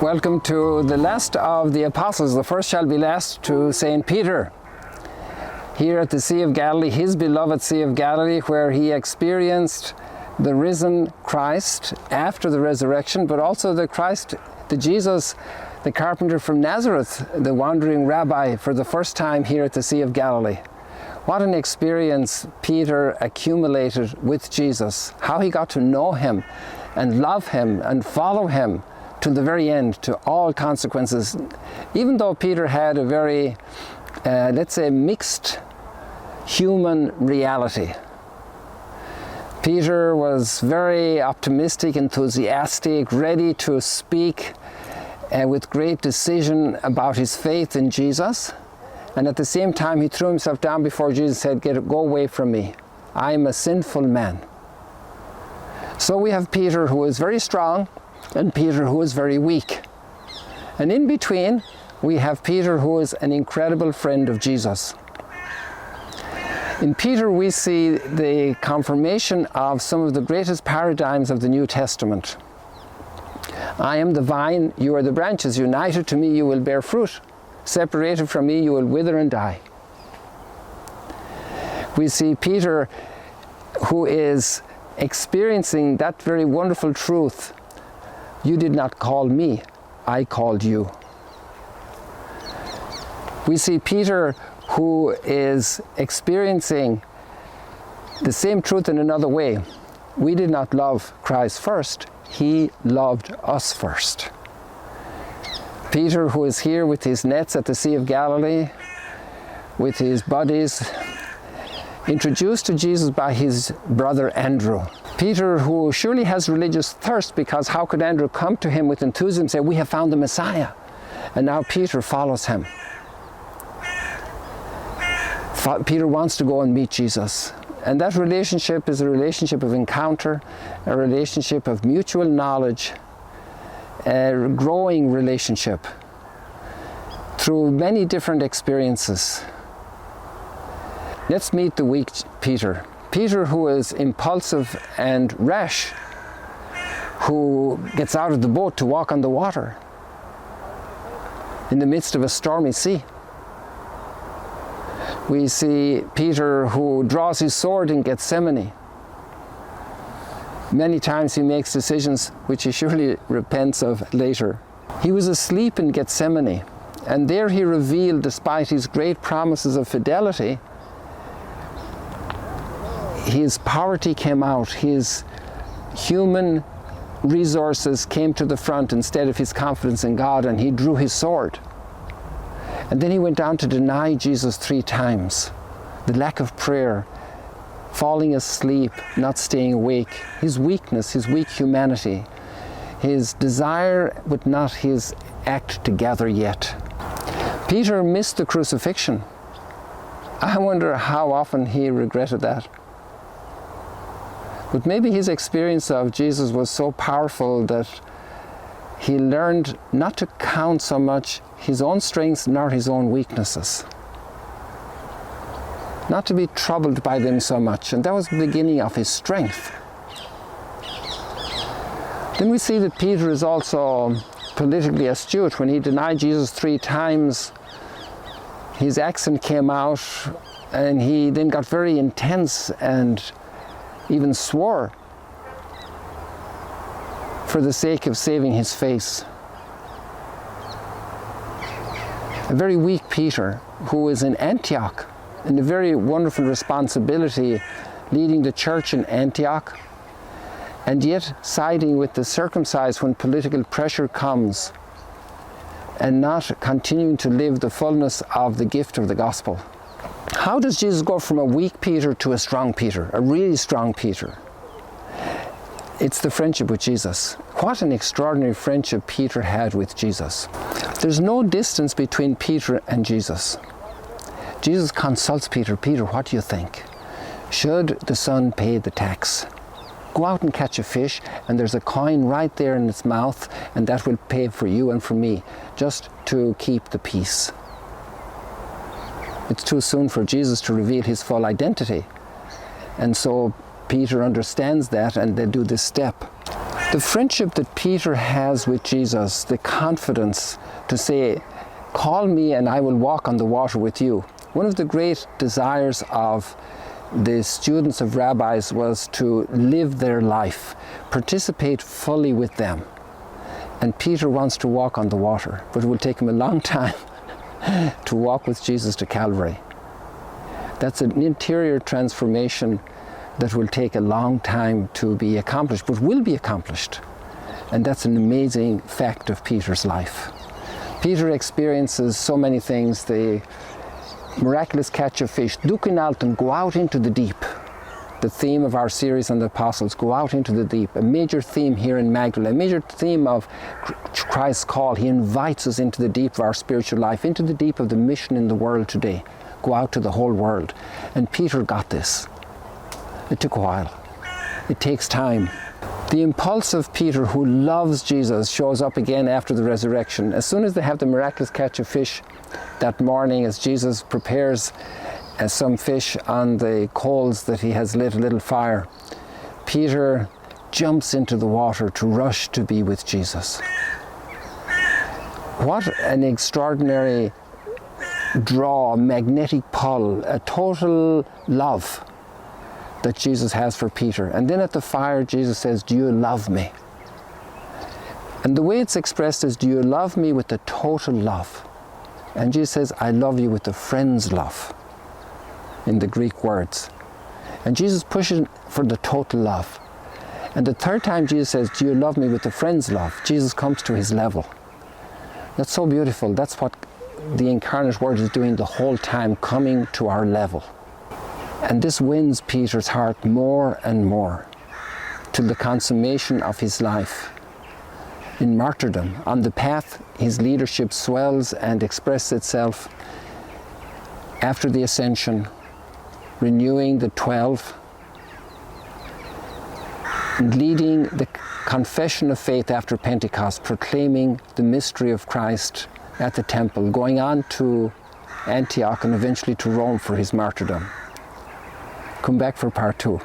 Welcome to the last of the apostles. The first shall be last, to St. Peter. Here at the Sea of Galilee, his beloved Sea of Galilee, where he experienced the risen Christ after the resurrection, but also the Christ, the Jesus, the carpenter from Nazareth, the wandering rabbi, for the first time here at the Sea of Galilee. What an experience Peter accumulated with Jesus, how he got to know him and love him and follow him to the very end, to all consequences. Even though Peter had a very, let's say, mixed human reality. Peter was very optimistic, enthusiastic, ready to speak with great decision about his faith in Jesus. And at the same time, he threw himself down before Jesus and said, "Go away from me. I'm a sinful man." So we have Peter, who is very strong, and Peter, who is very weak. And in between, we have Peter, who is an incredible friend of Jesus. In Peter, we see the confirmation of some of the greatest paradigms of the New Testament. I am the vine, you are the branches. United to me, you will bear fruit. Separated from me, you will wither and die. We see Peter, who is experiencing that very wonderful truth. You did not call me, I called you. We see Peter, who is experiencing the same truth in another way. We did not love Christ first, he loved us first. Peter, who is here with his nets at the Sea of Galilee, with his buddies, introduced to Jesus by his brother Andrew. Peter, who surely has religious thirst, because how could Andrew come to him with enthusiasm and say, "We have found the Messiah"? And now Peter follows him. Peter wants to go and meet Jesus. And that relationship is a relationship of encounter, a relationship of mutual knowledge, a growing relationship through many different experiences. Let's meet the weak Peter. Peter, who is impulsive and rash, who gets out of the boat to walk on the water in the midst of a stormy sea. We see Peter, who draws his sword in Gethsemane. Many times he makes decisions which he surely repents of later. He was asleep in Gethsemane, and there he revealed, despite his great promises of fidelity, his poverty came out, his human resources came to the front instead of his confidence in God, and he drew his sword. And then he went down to deny Jesus 3 times. The lack of prayer, falling asleep, not staying awake, his weakness, his weak humanity, his desire but not his act together yet. Peter missed the crucifixion. I wonder how often he regretted that. But maybe his experience of Jesus was so powerful that he learned not to count so much his own strengths nor his own weaknesses. Not to be troubled by them so much. And that was the beginning of his strength. Then we see that Peter is also politically astute. When he denied Jesus 3 times, his accent came out, and he then got very intense and even swore for the sake of saving his face. A very weak Peter, who is in Antioch, in a very wonderful responsibility, leading the church in Antioch, and yet siding with the circumcised when political pressure comes, and not continuing to live the fullness of the gift of the gospel. How does Jesus go from a weak Peter to a strong Peter, a really strong Peter? It's the friendship with Jesus. What an extraordinary friendship Peter had with Jesus. There's no distance between Peter and Jesus. Jesus consults Peter. "Peter, what do you think? Should the son pay the tax? Go out and catch a fish, and there's a coin right there in its mouth, and that will pay for you and for me, just to keep the peace." It's too soon for Jesus to reveal his full identity. And so Peter understands that, and they do this step. The friendship that Peter has with Jesus, the confidence to say, call me and I will walk on the water with you. One of the great desires of the students of rabbis was to live their life, participate fully with them. And Peter wants to walk on the water, but it will take him a long time to walk with Jesus to Calvary. That's an interior transformation that will take a long time to be accomplished, but will be accomplished. And that's an amazing fact of Peter's life. Peter experiences so many things, the miraculous catch of fish, dukinalton, go out into the deep. The theme of our series on the apostles, go out into the deep. A major theme here in Magdala, a major theme of Christ's call. He invites us into the deep of our spiritual life, into the deep of the mission in the world today. Go out to the whole world. And Peter got this. It took a while. It takes time. The impulsive Peter, who loves Jesus, shows up again after the resurrection. As soon as they have the miraculous catch of fish that morning, as Jesus prepares some fish on the coals that he has lit a little fire, Peter jumps into the water to rush to be with Jesus. What an extraordinary draw, magnetic pull, a total love that Jesus has for Peter. And then at the fire, Jesus says, do you love me? And the way it's expressed is, do you love me with the total love? And Jesus says, I love you with the friend's love, in the Greek words. And Jesus pushes for the total love. And the third time Jesus says, do you love me with the friend's love? Jesus comes to his level. That's so beautiful. That's what the incarnate Word is doing the whole time, coming to our level. And this wins Peter's heart more and more to the consummation of his life in martyrdom. On the path, his leadership swells and expresses itself after the ascension, renewing the 12, and leading the confession of faith after Pentecost, proclaiming the mystery of Christ at the temple, going on to Antioch and eventually to Rome for his martyrdom. Come back for part 2.